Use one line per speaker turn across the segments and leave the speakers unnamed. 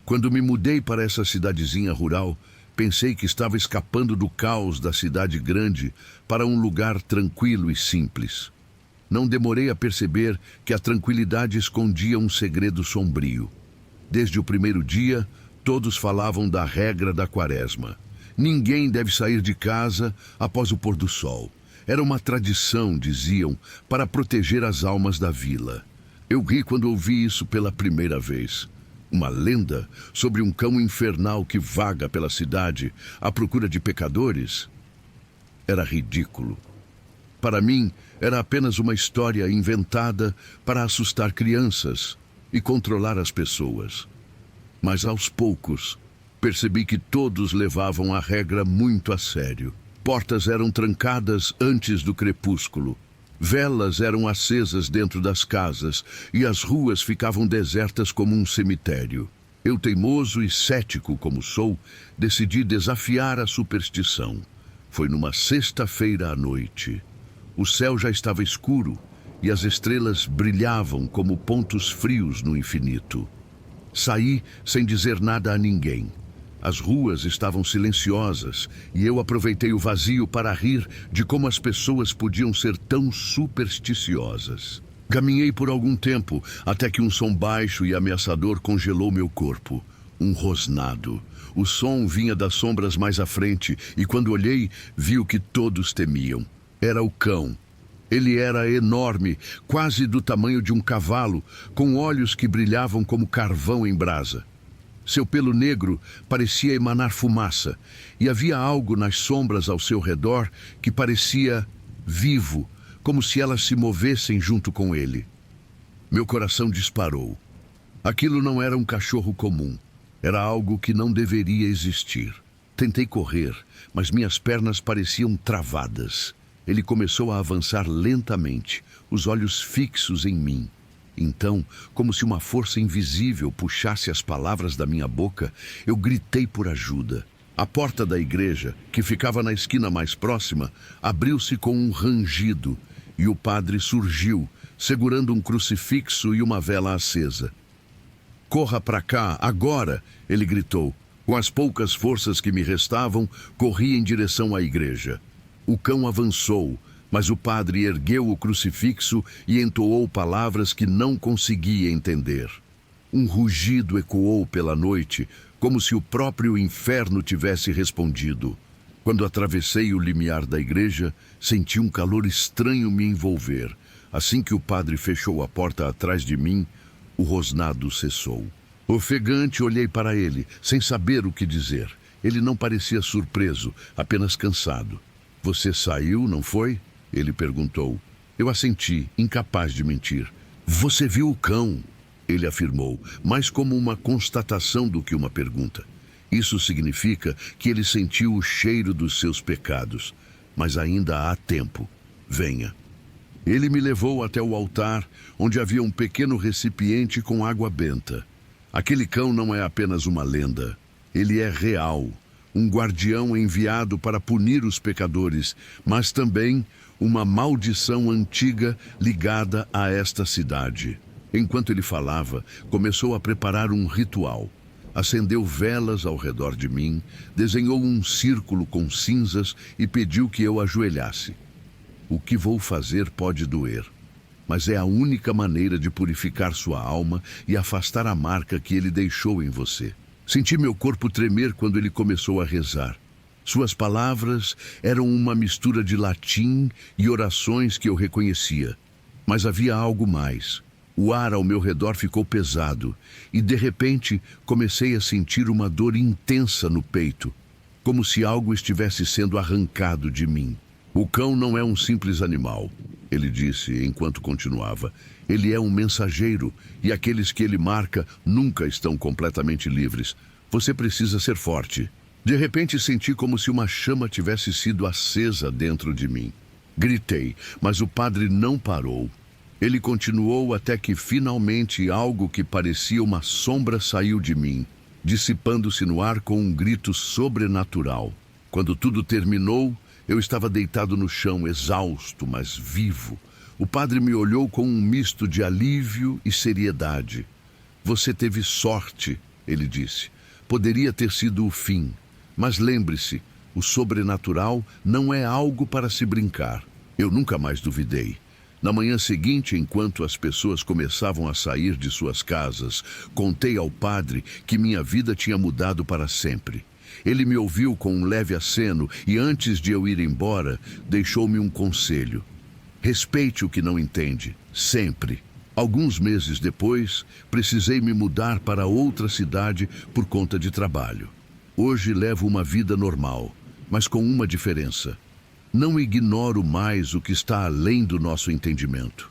Quando me mudei para essa cidadezinha rural, pensei que estava escapando do caos da cidade grande para um lugar tranquilo e simples. Não demorei a perceber que a tranquilidade escondia um segredo sombrio. Desde o primeiro dia, todos falavam da regra da quaresma. Ninguém deve sair de casa após o pôr do sol. Era uma tradição, diziam, para proteger as almas da vila. Eu ri quando ouvi isso pela primeira vez. Uma lenda sobre um cão infernal que vaga pela cidade à procura de pecadores? Era ridículo. Para mim, era apenas uma história inventada para assustar crianças e controlar as pessoas. Mas aos poucos, percebi que todos levavam a regra muito a sério. Portas eram trancadas antes do crepúsculo. Velas eram acesas dentro das casas e as ruas ficavam desertas como um cemitério. Eu, teimoso e cético como sou, decidi desafiar a superstição. Foi numa sexta-feira à noite. O céu já estava escuro e as estrelas brilhavam como pontos frios no infinito. Saí sem dizer nada a ninguém. As ruas estavam silenciosas e eu aproveitei o vazio para rir de como as pessoas podiam ser tão supersticiosas. Caminhei por algum tempo até que um som baixo e ameaçador congelou meu corpo. Um rosnado. O som vinha das sombras mais à frente e quando olhei, vi o que todos temiam. Era o cão. Ele era enorme, quase do tamanho de um cavalo, com olhos que brilhavam como carvão em brasa. Seu pelo negro parecia emanar fumaça, e havia algo nas sombras ao seu redor que parecia vivo, como se elas se movessem junto com ele. Meu coração disparou. Aquilo não era um cachorro comum. Era algo que não deveria existir. Tentei correr, mas minhas pernas pareciam travadas. Ele começou a avançar lentamente, os olhos fixos em mim. Então, como se uma força invisível puxasse as palavras da minha boca, eu gritei por ajuda. A porta da igreja, que ficava na esquina mais próxima, abriu-se com um rangido e o padre surgiu, segurando um crucifixo e uma vela acesa. "Corra para cá, agora!" ele gritou. Com as poucas forças que me restavam, corri em direção à igreja. O cão avançou, mas o padre ergueu o crucifixo e entoou palavras que não conseguia entender. Um rugido ecoou pela noite, como se o próprio inferno tivesse respondido. Quando atravessei o limiar da igreja, senti um calor estranho me envolver. Assim que o padre fechou a porta atrás de mim, o rosnado cessou. Ofegante, olhei para ele, sem saber o que dizer. Ele não parecia surpreso, apenas cansado. "Você saiu, não foi?" ele perguntou. Eu assenti, incapaz de mentir. "Você viu o cão?" ele afirmou, mais como uma constatação do que uma pergunta. Isso significa que ele sentiu o cheiro dos seus pecados. Mas ainda há tempo. Venha. Ele me levou até o altar, onde havia um pequeno recipiente com água benta. Aquele cão não é apenas uma lenda. Ele é real. Um guardião enviado para punir os pecadores, mas também uma maldição antiga ligada a esta cidade. Enquanto ele falava, começou a preparar um ritual. Acendeu velas ao redor de mim, desenhou um círculo com cinzas e pediu que eu ajoelhasse. "O que vou fazer pode doer, mas é a única maneira de purificar sua alma e afastar a marca que ele deixou em você." Senti meu corpo tremer quando ele começou a rezar. Suas palavras eram uma mistura de latim e orações que eu reconhecia. Mas havia algo mais. O ar ao meu redor ficou pesado e, de repente, comecei a sentir uma dor intensa no peito, como se algo estivesse sendo arrancado de mim. "O cão não é um simples animal", ele disse enquanto continuava. "Ele é um mensageiro e aqueles que ele marca nunca estão completamente livres. Você precisa ser forte." De repente senti como se uma chama tivesse sido acesa dentro de mim. Gritei, mas o padre não parou. Ele continuou até que finalmente algo que parecia uma sombra saiu de mim, dissipando-se no ar com um grito sobrenatural. Quando tudo terminou, eu estava deitado no chão, exausto, mas vivo. O padre me olhou com um misto de alívio e seriedade. "Você teve sorte", ele disse. Poderia ter sido o fim, mas lembre-se, o sobrenatural não é algo para se brincar. Eu nunca mais duvidei. Na manhã seguinte, enquanto as pessoas começavam a sair de suas casas, contei ao padre que minha vida tinha mudado para sempre. Ele me ouviu com um leve aceno e, antes de eu ir embora, deixou-me um conselho. Respeite o que não entende, sempre. Alguns meses depois, precisei me mudar para outra cidade por conta de trabalho. Hoje levo uma vida normal, mas com uma diferença. Não ignoro mais o que está além do nosso entendimento.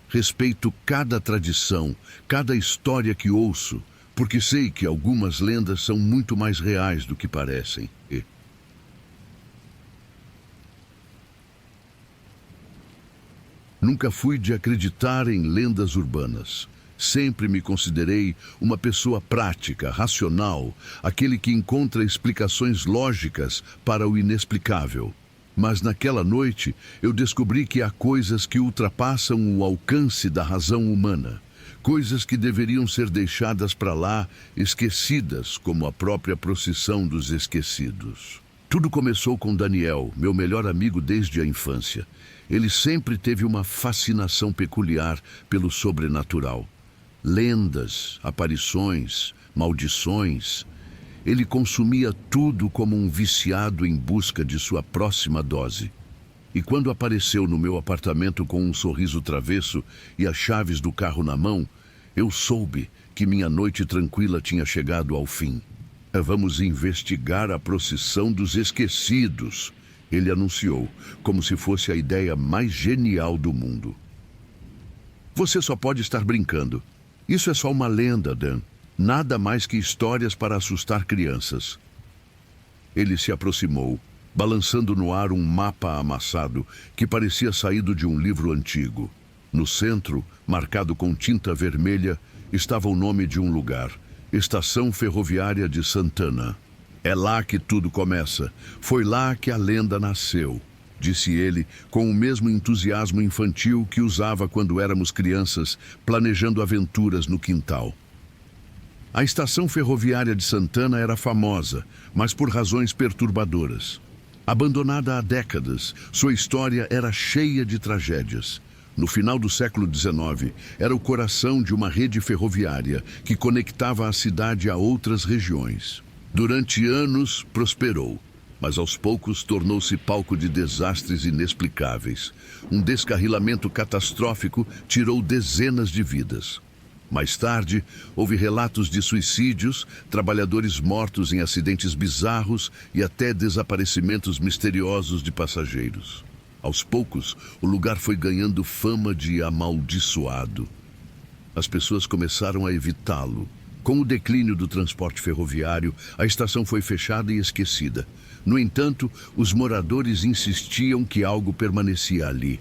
Respeito cada tradição, cada história que ouço, porque sei que algumas lendas são muito mais reais do que parecem. Nunca fui de acreditar em lendas urbanas. Sempre me considerei uma pessoa prática, racional, aquele que encontra explicações lógicas para o inexplicável. Mas naquela noite eu descobri que há coisas que ultrapassam o alcance da razão humana. Coisas que deveriam ser deixadas para lá, esquecidas, como a própria procissão dos esquecidos. Tudo começou com Daniel, meu melhor amigo desde a infância. Ele sempre teve uma fascinação peculiar pelo sobrenatural. Lendas, aparições, maldições. Ele consumia tudo como um viciado em busca de sua próxima dose. E quando apareceu no meu apartamento com um sorriso travesso e as chaves do carro na mão, eu soube que minha noite tranquila tinha chegado ao fim. Vamos investigar a procissão dos esquecidos, ele anunciou, como se fosse a ideia mais genial do mundo. Você só pode estar brincando. Isso é só uma lenda, Dan. Nada mais que histórias para assustar crianças. Ele se aproximou, balançando no ar um mapa amassado que parecia saído de um livro antigo. No centro, marcado com tinta vermelha, estava o nome de um lugar: Estação Ferroviária de Santana. É lá que tudo começa. Foi lá que a lenda nasceu, disse ele, com o mesmo entusiasmo infantil que usava quando éramos crianças, planejando aventuras no quintal. A estação ferroviária de Santana era famosa, mas por razões perturbadoras. Abandonada há décadas, sua história era cheia de tragédias. No final do século XIX, era o coração de uma rede ferroviária que conectava a cidade a outras regiões. Durante anos, prosperou, mas aos poucos tornou-se palco de desastres inexplicáveis. Um descarrilamento catastrófico tirou dezenas de vidas. Mais tarde, houve relatos de suicídios, trabalhadores mortos em acidentes bizarros e até desaparecimentos misteriosos de passageiros. Aos poucos, o lugar foi ganhando fama de amaldiçoado. As pessoas começaram a evitá-lo. Com o declínio do transporte ferroviário, a estação foi fechada e esquecida. No entanto, os moradores insistiam que algo permanecia ali.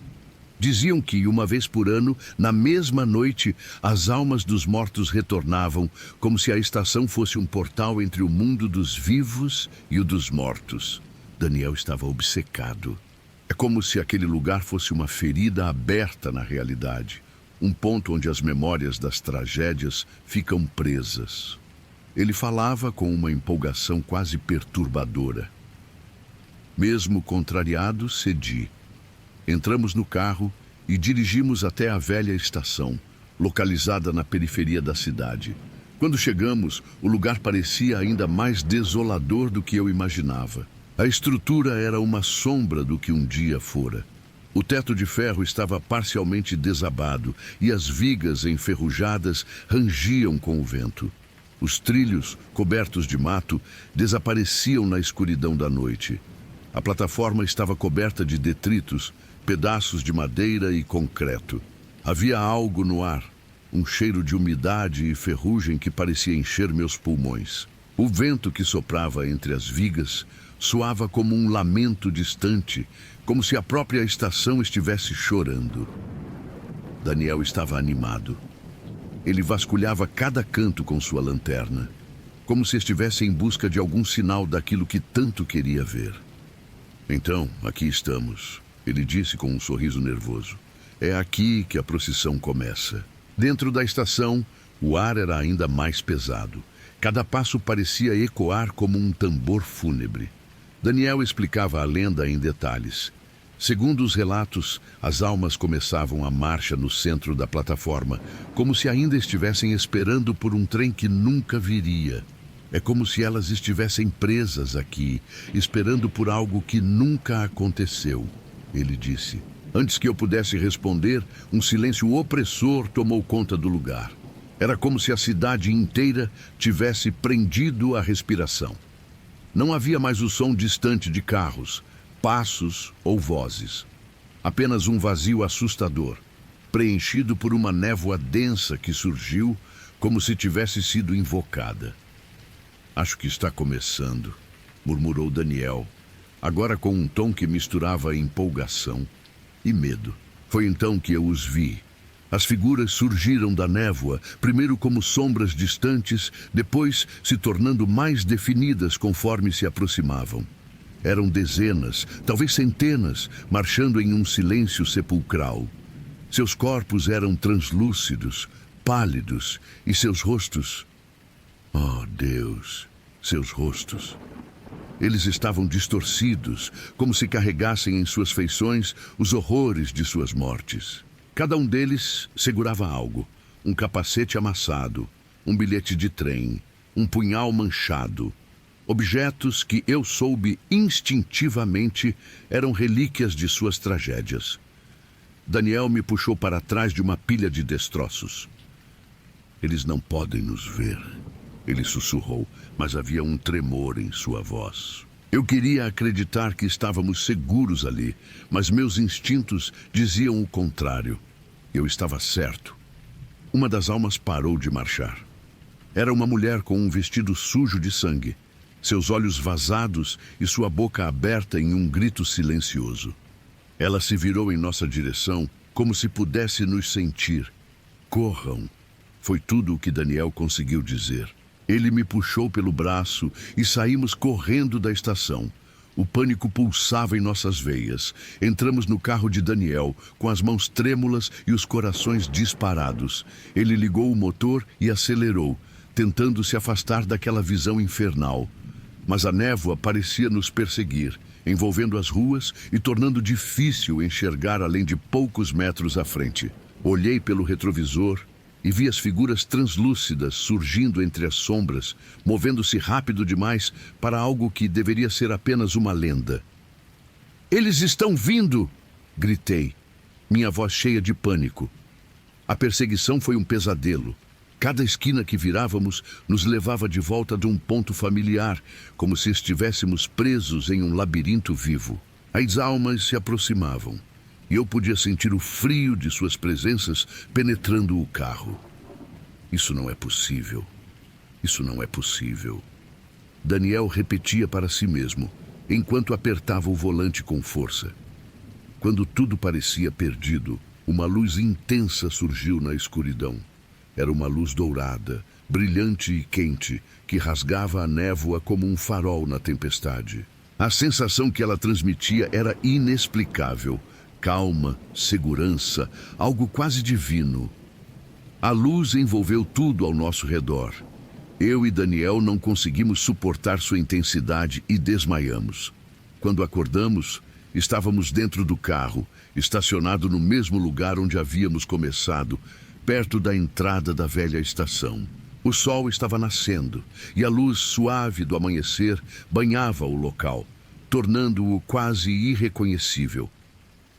Diziam que, uma vez por ano, na mesma noite, as almas dos mortos retornavam, como se a estação fosse um portal entre o mundo dos vivos e o dos mortos. Daniel estava obcecado. É como se aquele lugar fosse uma ferida aberta na realidade, um ponto onde as memórias das tragédias ficam presas. Ele falava com uma empolgação quase perturbadora. Mesmo contrariado, cedi. Entramos no carro e dirigimos até a velha estação, localizada na periferia da cidade. Quando chegamos, o lugar parecia ainda mais desolador do que eu imaginava. A estrutura era uma sombra do que um dia fora. O teto de ferro estava parcialmente desabado e as vigas enferrujadas rangiam com o vento. Os trilhos, cobertos de mato, desapareciam na escuridão da noite. A plataforma estava coberta de detritos, pedaços de madeira e concreto. Havia algo no ar, um cheiro de umidade e ferrugem que parecia encher meus pulmões. O vento que soprava entre as vigas soava como um lamento distante, como se a própria estação estivesse chorando. Daniel estava animado. Ele vasculhava cada canto com sua lanterna, como se estivesse em busca de algum sinal daquilo que tanto queria ver. Então, aqui estamos, ele disse com um sorriso nervoso. É aqui que a procissão começa. Dentro da estação, o ar era ainda mais pesado. Cada passo parecia ecoar como um tambor fúnebre. Daniel explicava a lenda em detalhes. Segundo os relatos, as almas começavam a marcha no centro da plataforma, como se ainda estivessem esperando por um trem que nunca viria. É como se elas estivessem presas aqui, esperando por algo que nunca aconteceu, ele disse. Antes que eu pudesse responder, um silêncio opressor tomou conta do lugar. Era como se a cidade inteira tivesse prendido a respiração. Não havia mais o som distante de carros, passos ou vozes. Apenas um vazio assustador, preenchido por uma névoa densa que surgiu como se tivesse sido invocada. Acho que está começando, murmurou Daniel, agora com um tom que misturava empolgação e medo. Foi então que eu os vi. As figuras surgiram da névoa, primeiro como sombras distantes, depois se tornando mais definidas conforme se aproximavam. Eram dezenas, talvez centenas, marchando em um silêncio sepulcral. Seus corpos eram translúcidos, pálidos, e seus rostos... Oh, Deus, seus rostos... Eles estavam distorcidos, como se carregassem em suas feições os horrores de suas mortes. Cada um deles segurava algo, um capacete amassado, um bilhete de trem, um punhal manchado. Objetos que eu soube instintivamente eram relíquias de suas tragédias. Daniel me puxou para trás de uma pilha de destroços. Eles não podem nos ver, ele sussurrou, mas havia um tremor em sua voz. Eu queria acreditar que estávamos seguros ali, mas meus instintos diziam o contrário. Eu estava certo. Uma das almas parou de marchar. Era uma mulher com um vestido sujo de sangue, seus olhos vazados e sua boca aberta em um grito silencioso. Ela se virou em nossa direção, como se pudesse nos sentir. Corram! Foi tudo o que Daniel conseguiu dizer. Ele me puxou pelo braço e saímos correndo da estação. O pânico pulsava em nossas veias. Entramos no carro de Daniel, com as mãos trêmulas e os corações disparados. Ele ligou o motor e acelerou, tentando se afastar daquela visão infernal. Mas a névoa parecia nos perseguir, envolvendo as ruas e tornando difícil enxergar além de poucos metros à frente. Olhei pelo retrovisor e vi as figuras translúcidas surgindo entre as sombras, movendo-se rápido demais para algo que deveria ser apenas uma lenda. "Eles estão vindo!" gritei, minha voz cheia de pânico. A perseguição foi um pesadelo. Cada esquina que virávamos nos levava de volta de um ponto familiar, como se estivéssemos presos em um labirinto vivo. As almas se aproximavam, e eu podia sentir o frio de suas presenças penetrando o carro. Isso não é possível. Isso não é possível. Daniel repetia para si mesmo, enquanto apertava o volante com força. Quando tudo parecia perdido, uma luz intensa surgiu na escuridão. Era uma luz dourada, brilhante e quente, que rasgava a névoa como um farol na tempestade. A sensação que ela transmitia era inexplicável. Calma, segurança, algo quase divino. A luz envolveu tudo ao nosso redor. Eu e Daniel não conseguimos suportar sua intensidade e desmaiamos. Quando acordamos, estávamos dentro do carro, estacionado no mesmo lugar onde havíamos começado, perto da entrada da velha estação. O sol estava nascendo e a luz suave do amanhecer banhava o local, tornando-o quase irreconhecível.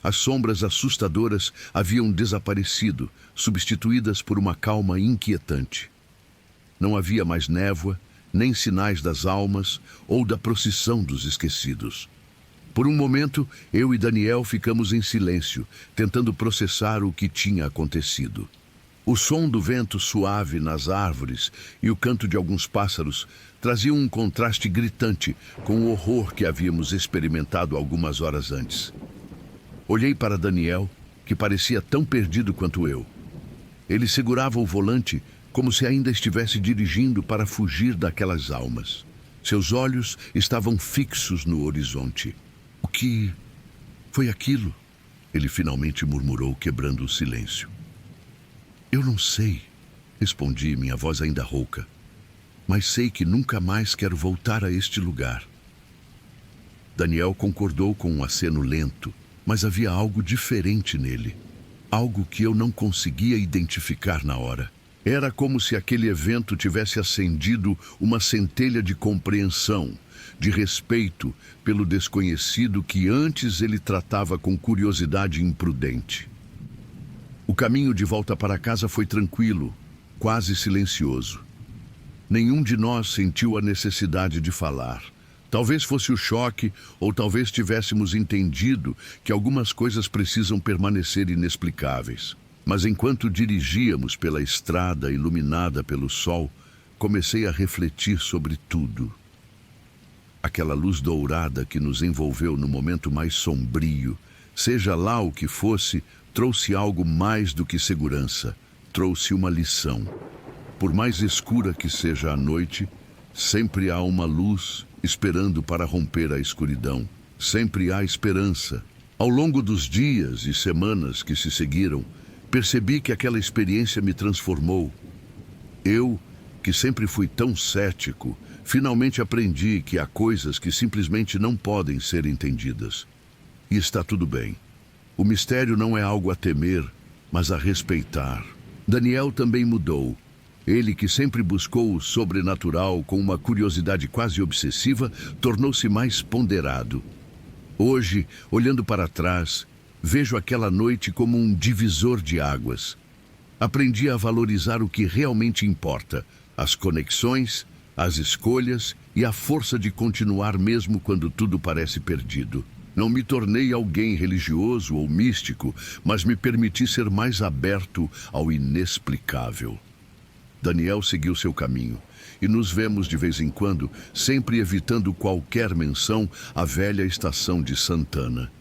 As sombras assustadoras haviam desaparecido, substituídas por uma calma inquietante. Não havia mais névoa, nem sinais das almas ou da procissão dos esquecidos. Por um momento, eu e Daniel ficamos em silêncio, tentando processar o que tinha acontecido. O som do vento suave nas árvores e o canto de alguns pássaros traziam um contraste gritante com o horror que havíamos experimentado algumas horas antes. Olhei para Daniel, que parecia tão perdido quanto eu. Ele segurava o volante como se ainda estivesse dirigindo para fugir daquelas almas. Seus olhos estavam fixos no horizonte. "O que foi aquilo?" ele finalmente murmurou, quebrando o silêncio. "Eu não sei", respondi, minha voz ainda rouca. mas sei que nunca mais quero voltar a este lugar. Daniel concordou com um aceno lento, mas havia algo diferente nele. Algo que eu não conseguia identificar na hora. Era como se aquele evento tivesse acendido uma centelha de compreensão, de respeito pelo desconhecido que antes ele tratava com curiosidade imprudente. O caminho de volta para casa foi tranquilo, quase silencioso. Nenhum de nós sentiu a necessidade de falar. Talvez fosse o choque, ou talvez tivéssemos entendido que algumas coisas precisam permanecer inexplicáveis. Mas enquanto dirigíamos pela estrada iluminada pelo sol, comecei a refletir sobre tudo. Aquela luz dourada que nos envolveu no momento mais sombrio, seja lá o que fosse, trouxe algo mais do que segurança, trouxe uma lição. Por mais escura que seja a noite, sempre há uma luz esperando para romper a escuridão. Sempre há esperança. Ao longo dos dias e semanas que se seguiram, percebi que aquela experiência me transformou. Eu, que sempre fui tão cético, finalmente aprendi que há coisas que simplesmente não podem ser entendidas. E está tudo bem. O mistério não é algo a temer, mas a respeitar. Daniel também mudou. Ele, que sempre buscou o sobrenatural com uma curiosidade quase obsessiva, tornou-se mais ponderado. Hoje, olhando para trás, vejo aquela noite como um divisor de águas. Aprendi a valorizar o que realmente importa: as conexões, as escolhas e a força de continuar mesmo quando tudo parece perdido. Não me tornei alguém religioso ou místico, mas me permiti ser mais aberto ao inexplicável. Daniel seguiu seu caminho, e nos vemos de vez em quando, sempre evitando qualquer menção à velha estação de Santana.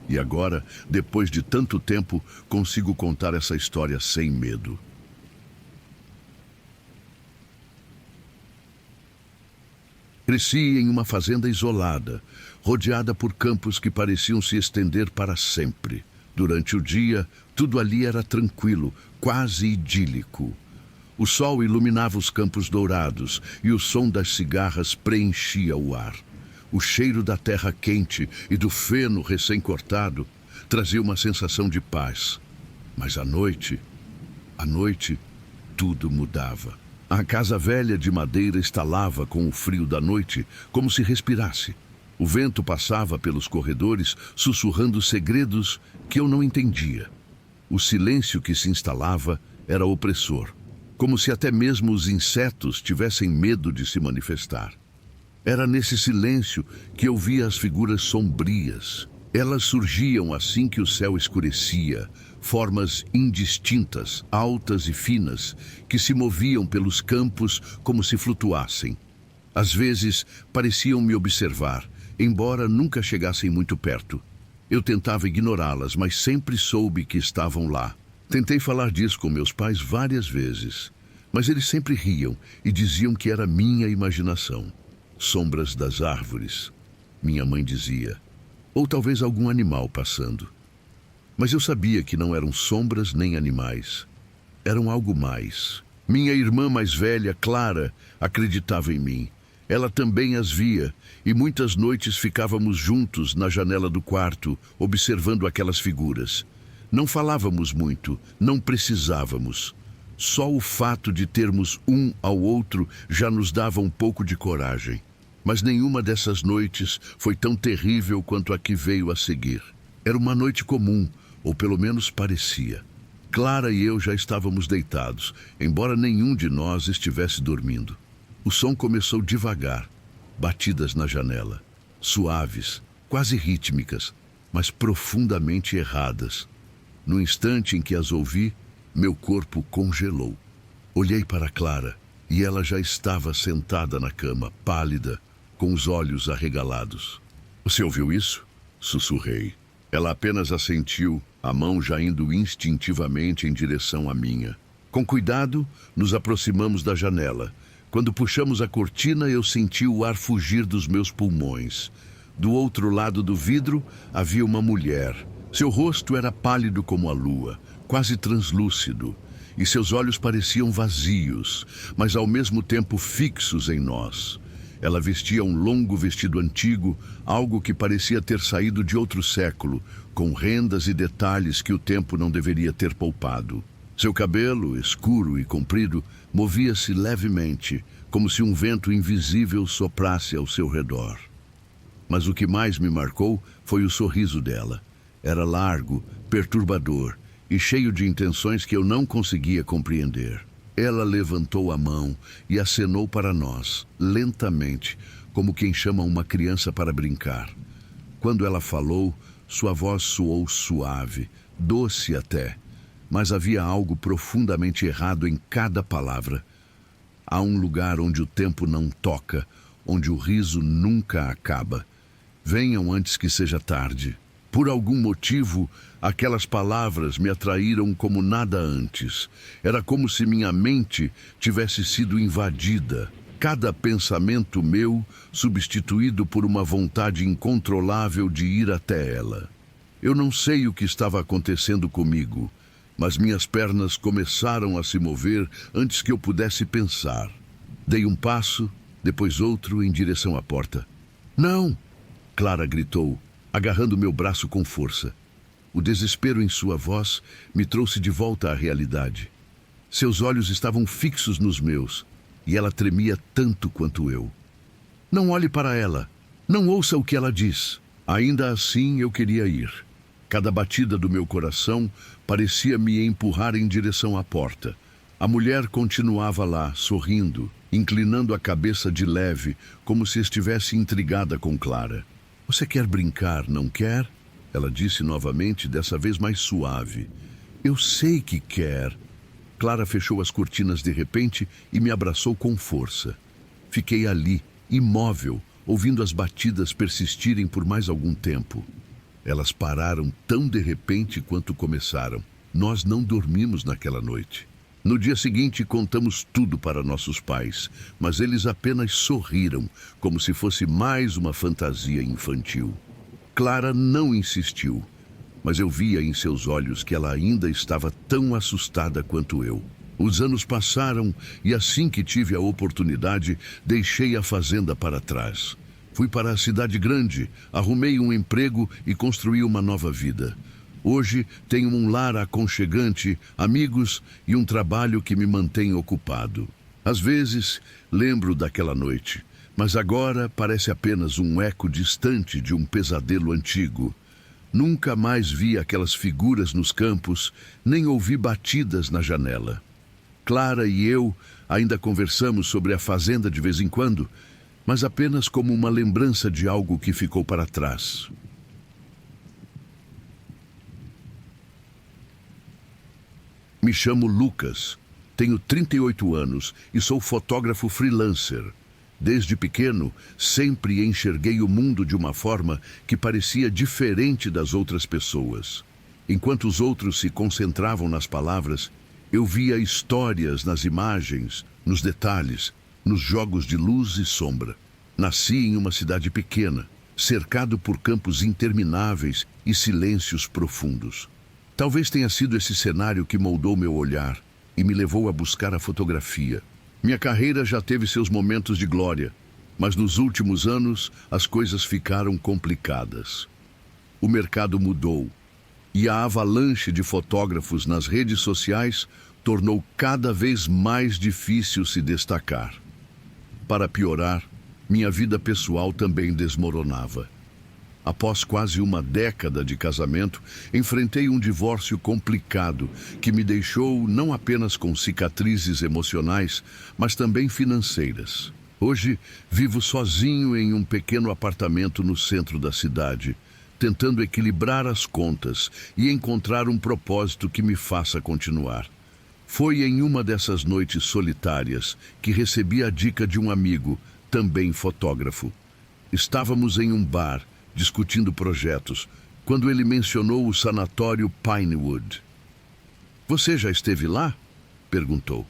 E agora, depois de tanto tempo, consigo contar essa história sem medo. Cresci em uma fazenda isolada, rodeada por campos que pareciam se estender para sempre. Durante o dia, tudo ali era tranquilo, quase idílico. O sol iluminava os campos dourados e o som das cigarras preenchia o ar. O cheiro da terra quente e do feno recém-cortado trazia uma sensação de paz. Mas à noite, tudo mudava. A casa velha de madeira estalava com o frio da noite, como se respirasse. O vento passava pelos corredores, sussurrando segredos que eu não entendia. O silêncio que se instalava era opressor, como se até mesmo os insetos tivessem medo de se manifestar. Era nesse silêncio que eu via as figuras sombrias. Elas surgiam assim que o céu escurecia, formas indistintas, altas e finas, que se moviam pelos campos como se flutuassem. Às vezes pareciam me observar, embora nunca chegassem muito perto. Eu tentava ignorá-las, mas sempre soube que estavam lá. Tentei falar disso com meus pais várias vezes, mas eles sempre riam e diziam que era minha imaginação. Sombras das árvores, minha mãe dizia, ou talvez algum animal passando. Mas eu sabia que não eram sombras nem animais. Eram algo mais. Minha irmã mais velha, Clara, acreditava em mim. Ela também as via, e muitas noites ficávamos juntos na janela do quarto, observando aquelas figuras. Não falávamos muito, não precisávamos. Só o fato de termos um ao outro já nos dava um pouco de coragem. Mas nenhuma dessas noites foi tão terrível quanto a que veio a seguir. Era uma noite comum, ou pelo menos parecia. Clara e eu já estávamos deitados, embora nenhum de nós estivesse dormindo. O som começou devagar, batidas na janela, suaves, quase rítmicas, mas profundamente erradas. No instante em que as ouvi, meu corpo congelou. Olhei para Clara e ela já estava sentada na cama, pálida, com os olhos arregalados. "Você ouviu isso?" sussurrei. Ela apenas assentiu, a mão já indo instintivamente em direção à minha. Com cuidado, nos aproximamos da janela. Quando puxamos a cortina, eu senti o ar fugir dos meus pulmões. Do outro lado do vidro havia uma mulher. Seu rosto era pálido como a lua, quase translúcido, e seus olhos pareciam vazios, mas ao mesmo tempo fixos em nós. Ela vestia um longo vestido antigo, algo que parecia ter saído de outro século, com rendas e detalhes que o tempo não deveria ter poupado. Seu cabelo, escuro e comprido, movia-se levemente, como se um vento invisível soprasse ao seu redor. Mas o que mais me marcou foi o sorriso dela. Era largo, perturbador e cheio de intenções que eu não conseguia compreender. Ela levantou a mão e acenou para nós, lentamente, como quem chama uma criança para brincar. Quando ela falou, sua voz soou suave, doce até, mas havia algo profundamente errado em cada palavra. Há um lugar onde o tempo não toca, onde o riso nunca acaba. Venham antes que seja tarde. Por algum motivo, aquelas palavras me atraíram como nada antes. Era como se minha mente tivesse sido invadida. Cada pensamento meu substituído por uma vontade incontrolável de ir até ela. Eu não sei o que estava acontecendo comigo, mas minhas pernas começaram a se mover antes que eu pudesse pensar. Dei um passo, depois outro em direção à porta. "Não!" Clara gritou, agarrando meu braço com força. O desespero em sua voz me trouxe de volta à realidade. Seus olhos estavam fixos nos meus, e ela tremia tanto quanto eu. "Não olhe para ela. Não ouça o que ela diz." Ainda assim eu queria ir. Cada batida do meu coração parecia me empurrar em direção à porta. A mulher continuava lá, sorrindo, inclinando a cabeça de leve, como se estivesse intrigada com Clara. "Você quer brincar, não quer?" Ela disse novamente, dessa vez mais suave. "Eu sei que quer." Clara fechou as cortinas de repente e me abraçou com força. Fiquei ali, imóvel, ouvindo as batidas persistirem por mais algum tempo. Elas pararam tão de repente quanto começaram. Nós não dormimos naquela noite. No dia seguinte, contamos tudo para nossos pais, mas eles apenas sorriram, como se fosse mais uma fantasia infantil. Clara não insistiu, mas eu via em seus olhos que ela ainda estava tão assustada quanto eu. Os anos passaram e assim que tive a oportunidade, deixei a fazenda para trás. Fui para a cidade grande, arrumei um emprego e construí uma nova vida. Hoje tenho um lar aconchegante, amigos e um trabalho que me mantém ocupado. Às vezes lembro daquela noite, mas agora parece apenas um eco distante de um pesadelo antigo. Nunca mais vi aquelas figuras nos campos, nem ouvi batidas na janela. Clara e eu ainda conversamos sobre a fazenda de vez em quando, mas apenas como uma lembrança de algo que ficou para trás. Me chamo Lucas, tenho 38 anos e sou fotógrafo freelancer. Desde pequeno, sempre enxerguei o mundo de uma forma que parecia diferente das outras pessoas. Enquanto os outros se concentravam nas palavras, eu via histórias nas imagens, nos detalhes, nos jogos de luz e sombra. Nasci em uma cidade pequena, cercado por campos intermináveis e silêncios profundos. Talvez tenha sido esse cenário que moldou meu olhar e me levou a buscar a fotografia. Minha carreira já teve seus momentos de glória, mas nos últimos anos as coisas ficaram complicadas. O mercado mudou e a avalanche de fotógrafos nas redes sociais tornou cada vez mais difícil se destacar. Para piorar, minha vida pessoal também desmoronava. Após quase uma década de casamento, enfrentei um divórcio complicado que me deixou não apenas com cicatrizes emocionais, mas também financeiras. Hoje, vivo sozinho em um pequeno apartamento no centro da cidade, tentando equilibrar as contas e encontrar um propósito que me faça continuar. Foi em uma dessas noites solitárias que recebi a dica de um amigo, também fotógrafo. Estávamos em um bar, discutindo projetos, quando ele mencionou o sanatório Pinewood. "Você já esteve lá?" perguntou.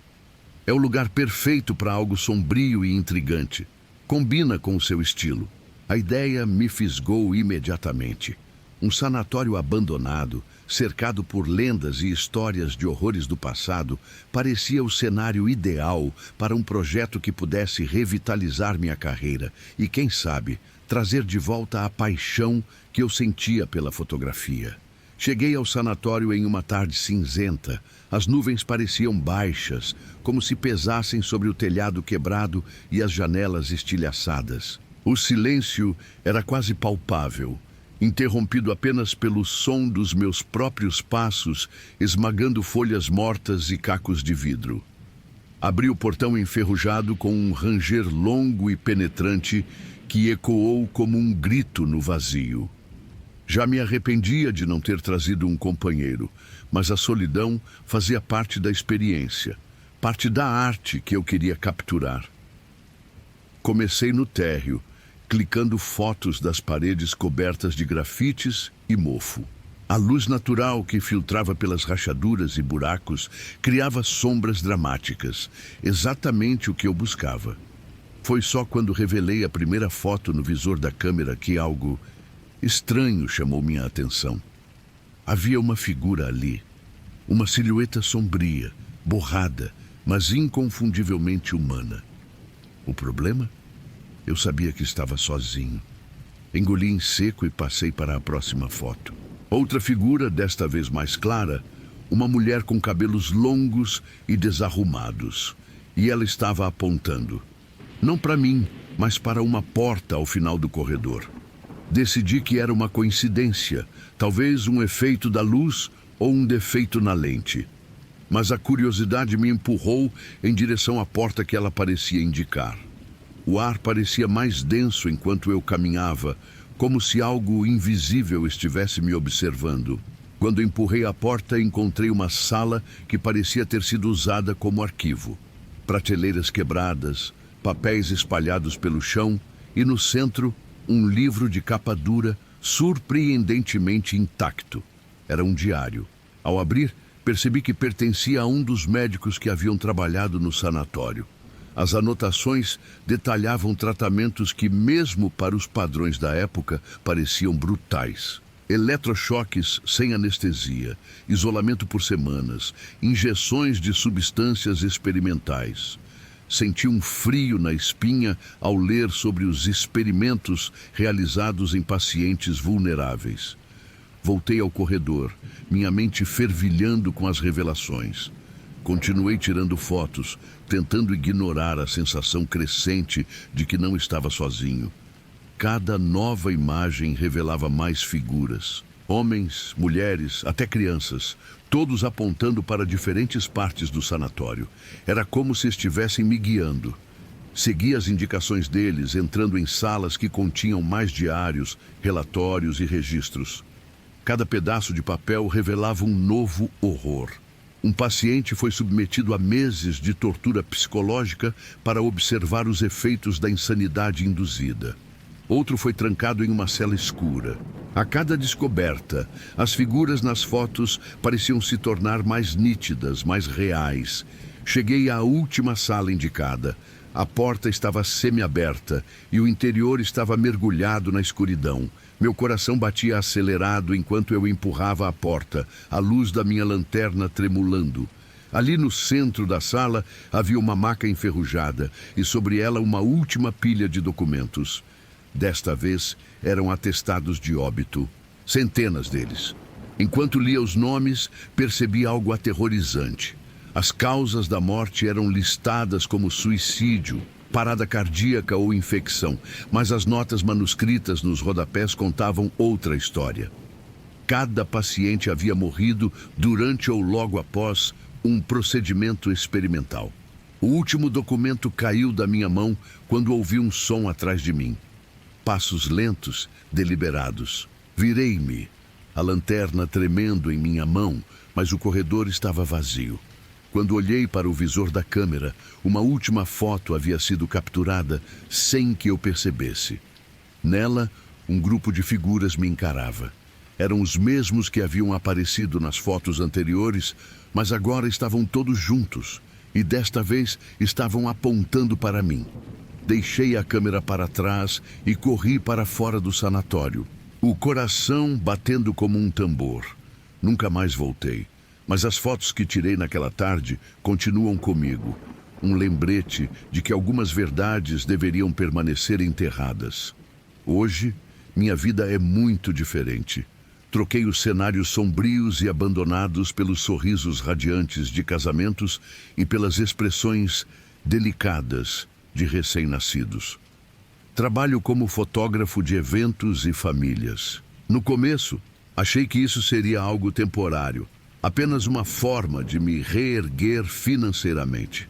"É o lugar perfeito para algo sombrio e intrigante. Combina com o seu estilo." A ideia me fisgou imediatamente. Um sanatório abandonado, cercado por lendas e histórias de horrores do passado, parecia o cenário ideal para um projeto que pudesse revitalizar minha carreira e, quem sabe, trazer de volta a paixão que eu sentia pela fotografia. Cheguei ao sanatório em uma tarde cinzenta. As nuvens pareciam baixas, como se pesassem sobre o telhado quebrado e as janelas estilhaçadas. O silêncio era quase palpável, interrompido apenas pelo som dos meus próprios passos esmagando folhas mortas e cacos de vidro. Abri o portão enferrujado com um ranger longo e penetrante que ecoou como um grito no vazio. Já me arrependia de não ter trazido um companheiro, mas a solidão fazia parte da experiência, parte da arte que eu queria capturar. Comecei no térreo, clicando fotos das paredes cobertas de grafites e mofo. A luz natural que filtrava pelas rachaduras e buracos criava sombras dramáticas, exatamente o que eu buscava. Foi só quando revelei a primeira foto no visor da câmera que algo estranho chamou minha atenção. Havia uma figura ali, uma silhueta sombria, borrada, mas inconfundivelmente humana. O problema? Eu sabia que estava sozinho. Engoli em seco e passei para a próxima foto. Outra figura, desta vez mais clara, uma mulher com cabelos longos e desarrumados. E ela estava apontando, não para mim, mas para uma porta ao final do corredor. Decidi que era uma coincidência, talvez um efeito da luz ou um defeito na lente. Mas a curiosidade me empurrou em direção à porta que ela parecia indicar. O ar parecia mais denso enquanto eu caminhava, como se algo invisível estivesse me observando. Quando empurrei a porta, encontrei uma sala que parecia ter sido usada como arquivo. Prateleiras quebradas, papéis espalhados pelo chão e, no centro, um livro de capa dura, surpreendentemente intacto. Era um diário. Ao abrir, percebi que pertencia a um dos médicos que haviam trabalhado no sanatório. As anotações detalhavam tratamentos que, mesmo para os padrões da época, pareciam brutais. Eletrochoques sem anestesia, isolamento por semanas, injeções de substâncias experimentais. Senti um frio na espinha ao ler sobre os experimentos realizados em pacientes vulneráveis. Voltei ao corredor, minha mente fervilhando com as revelações. Continuei tirando fotos, tentando ignorar a sensação crescente de que não estava sozinho. Cada nova imagem revelava mais figuras. Homens, mulheres, até crianças, todos apontando para diferentes partes do sanatório. Era como se estivessem me guiando. Segui as indicações deles, entrando em salas que continham mais diários, relatórios e registros. Cada pedaço de papel revelava um novo horror. Um paciente foi submetido a meses de tortura psicológica para observar os efeitos da insanidade induzida. Outro foi trancado em uma cela escura. A cada descoberta, as figuras nas fotos pareciam se tornar mais nítidas, mais reais. Cheguei à última sala indicada. A porta estava semiaberta e o interior estava mergulhado na escuridão. Meu coração batia acelerado enquanto eu empurrava a porta, a luz da minha lanterna tremulando. Ali no centro da sala havia uma maca enferrujada e sobre ela uma última pilha de documentos. Desta vez, eram atestados de óbito, centenas deles. Enquanto lia os nomes, percebi algo aterrorizante. As causas da morte eram listadas como suicídio, parada cardíaca ou infecção, mas as notas manuscritas nos rodapés contavam outra história. Cada paciente havia morrido durante ou logo após um procedimento experimental. O último documento caiu da minha mão quando ouvi um som atrás de mim. Passos lentos, deliberados. Virei-me, a lanterna tremendo em minha mão, mas o corredor estava vazio. Quando olhei para o visor da câmera, uma última foto havia sido capturada sem que eu percebesse. Nela, um grupo de figuras me encarava. Eram os mesmos que haviam aparecido nas fotos anteriores, mas agora estavam todos juntos e desta vez estavam apontando para mim. Deixei a câmera para trás e corri para fora do sanatório. O coração batendo como um tambor. Nunca mais voltei, mas as fotos que tirei naquela tarde continuam comigo. Um lembrete de que algumas verdades deveriam permanecer enterradas. Hoje, minha vida é muito diferente. Troquei os cenários sombrios e abandonados pelos sorrisos radiantes de casamentos e pelas expressões delicadas de recém-nascidos. Trabalho como fotógrafo de eventos e famílias. No começo, achei que isso seria algo temporário, apenas uma forma de me reerguer financeiramente.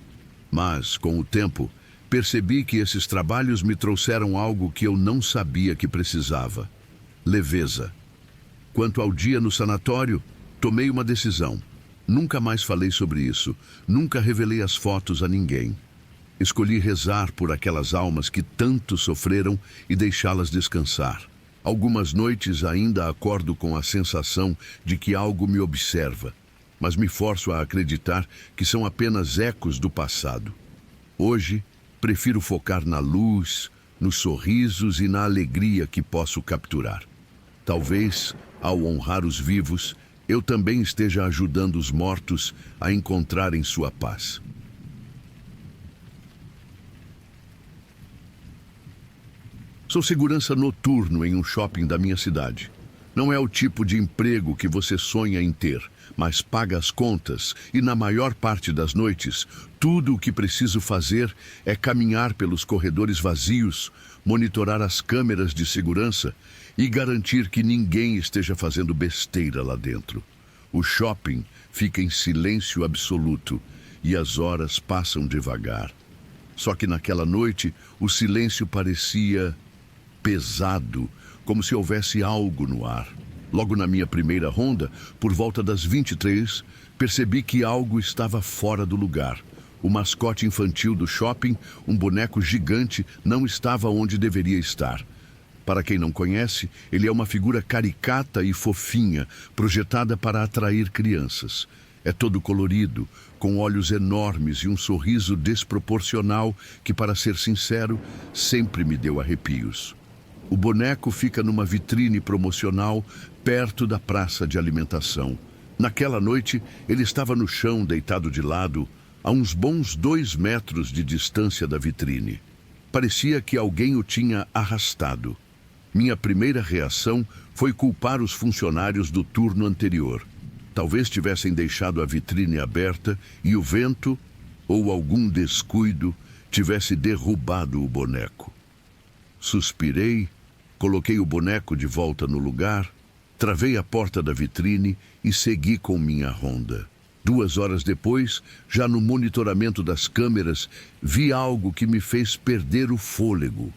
Mas, com o tempo, percebi que esses trabalhos me trouxeram algo que eu não sabia que precisava: leveza. Quanto ao dia no sanatório, tomei uma decisão. Nunca mais falei sobre isso, nunca revelei as fotos a ninguém. Escolhi rezar por aquelas almas que tanto sofreram e deixá-las descansar. Algumas noites ainda acordo com a sensação de que algo me observa, mas me forço a acreditar que são apenas ecos do passado. Hoje, prefiro focar na luz, nos sorrisos e na alegria que posso capturar. Talvez, ao honrar os vivos, eu também esteja ajudando os mortos a encontrarem sua paz. Sou segurança noturno em um shopping da minha cidade. Não é o tipo de emprego que você sonha em ter, mas paga as contas e, na maior parte das noites, tudo o que preciso fazer é caminhar pelos corredores vazios, monitorar as câmeras de segurança e garantir que ninguém esteja fazendo besteira lá dentro. O shopping fica em silêncio absoluto e as horas passam devagar. Só que naquela noite, o silêncio parecia pesado, como se houvesse algo no ar. Logo na minha primeira ronda, por volta das 23, percebi que algo estava fora do lugar. O mascote infantil do shopping, um boneco gigante, não estava onde deveria estar. Para quem não conhece, ele é uma figura caricata e fofinha, projetada para atrair crianças. É todo colorido, com olhos enormes e um sorriso desproporcional que, para ser sincero, sempre me deu arrepios. O boneco fica numa vitrine promocional perto da praça de alimentação. Naquela noite, ele estava no chão, deitado de lado, a uns bons 2 metros de distância da vitrine. Parecia que alguém o tinha arrastado. Minha primeira reação foi culpar os funcionários do turno anterior. Talvez tivessem deixado a vitrine aberta e o vento, ou algum descuido, tivesse derrubado o boneco. Suspirei, coloquei o boneco de volta no lugar, travei a porta da vitrine e segui com minha ronda. 2 horas depois, já no monitoramento das câmeras, vi algo que me fez perder o fôlego.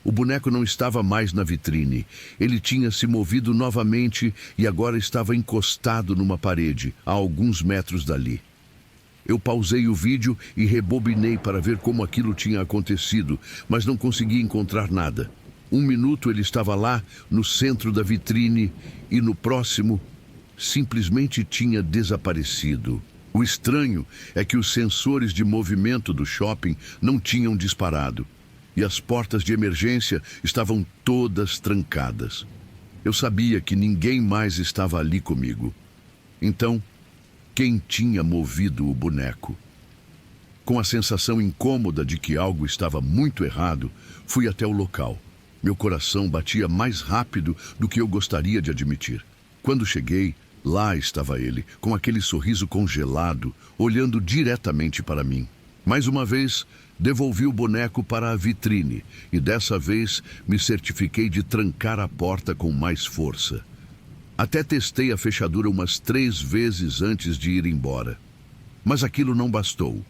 O boneco não estava mais na vitrine. Ele tinha se movido novamente e agora estava encostado numa parede, a alguns metros dali. Eu pausei o vídeo e rebobinei para ver como aquilo tinha acontecido, mas não consegui encontrar nada. 1 minuto ele estava lá, no centro da vitrine, e no próximo, simplesmente tinha desaparecido. O estranho é que os sensores de movimento do shopping não tinham disparado, e as portas de emergência estavam todas trancadas. Eu sabia que ninguém mais estava ali comigo. Então, quem tinha movido o boneco? Com a sensação incômoda de que algo estava muito errado, fui até o local. Meu coração batia mais rápido do que eu gostaria de admitir. Quando cheguei, lá estava ele, com aquele sorriso congelado, olhando diretamente para mim. Mais uma vez, devolvi o boneco para a vitrine e dessa vez me certifiquei de trancar a porta com mais força. Até testei a fechadura umas 3 vezes antes de ir embora. Mas aquilo não bastou.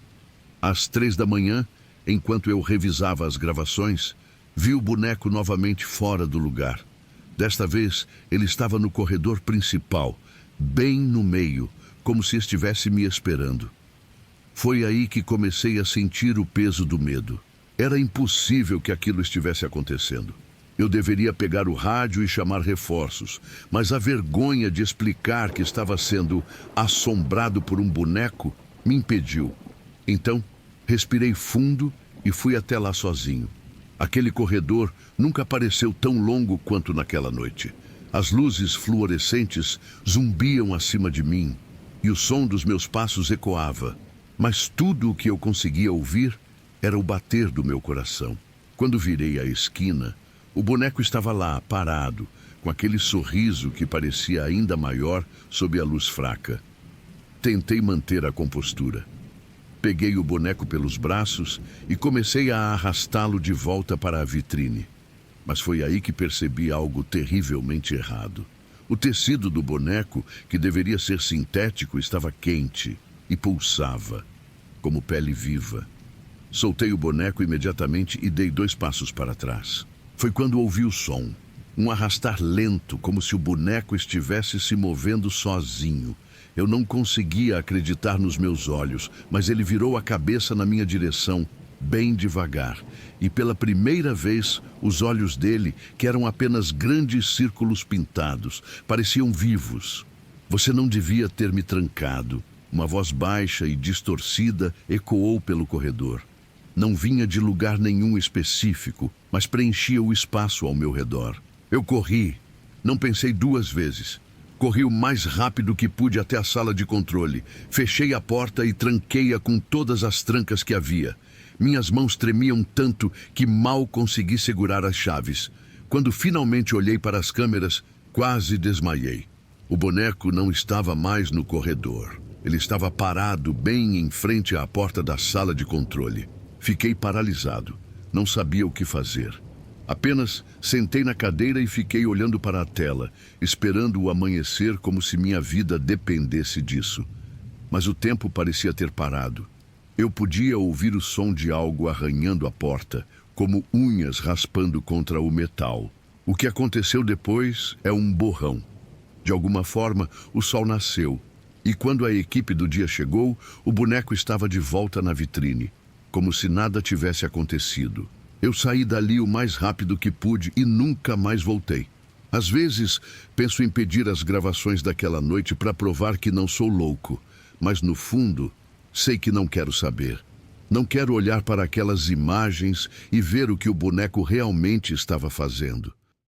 Às 3 da manhã, enquanto eu revisava as gravações, vi o boneco novamente fora do lugar. Desta vez, ele estava no corredor principal, bem no meio, como se estivesse me esperando. Foi aí que comecei a sentir o peso do medo. Era impossível que aquilo estivesse acontecendo. Eu deveria pegar o rádio e chamar reforços, mas a vergonha de explicar que estava sendo assombrado por um boneco me impediu. Então, respirei fundo e fui até lá sozinho. Aquele corredor nunca pareceu tão longo quanto naquela noite. As luzes fluorescentes zumbiam acima de mim e o som dos meus passos ecoava, mas tudo o que eu conseguia ouvir era o bater do meu coração. Quando virei a esquina, o boneco estava lá, parado, com aquele sorriso que parecia ainda maior sob a luz fraca. Tentei manter a compostura. Peguei o boneco pelos braços e comecei a arrastá-lo de volta para a vitrine. Mas foi aí que percebi algo terrivelmente errado. O tecido do boneco, que deveria ser sintético, estava quente e pulsava, como pele viva. Soltei o boneco imediatamente e dei 2 passos para trás. Foi quando ouvi o som. Um arrastar lento, como se o boneco estivesse se movendo sozinho. Eu não conseguia acreditar nos meus olhos, mas ele virou a cabeça na minha direção, bem devagar. E pela primeira vez, os olhos dele, que eram apenas grandes círculos pintados, pareciam vivos. Você não devia ter me trancado. Uma voz baixa e distorcida ecoou pelo corredor. Não vinha de lugar nenhum específico, mas preenchia o espaço ao meu redor. Eu corri. Não pensei 2 vezes. Corri o mais rápido que pude até a sala de controle. Fechei a porta e tranquei-a com todas as trancas que havia. Minhas mãos tremiam tanto que mal consegui segurar as chaves. Quando finalmente olhei para as câmeras, quase desmaiei. O boneco não estava mais no corredor. Ele estava parado bem em frente à porta da sala de controle. Fiquei paralisado. Não sabia o que fazer. Apenas sentei na cadeira e fiquei olhando para a tela, esperando o amanhecer como se minha vida dependesse disso. Mas o tempo parecia ter parado. Eu podia ouvir o som de algo arranhando a porta, como unhas raspando contra o metal. O que aconteceu depois é um borrão. De alguma forma, o sol nasceu, e quando a equipe do dia chegou, o boneco estava de volta na vitrine, como se nada tivesse acontecido. Eu saí dali o mais rápido que pude e nunca mais voltei. Às vezes, penso em pedir as gravações daquela noite para provar que não sou louco, mas no fundo, sei que não quero saber. Não quero olhar para aquelas imagens e ver o que o boneco realmente estava fazendo.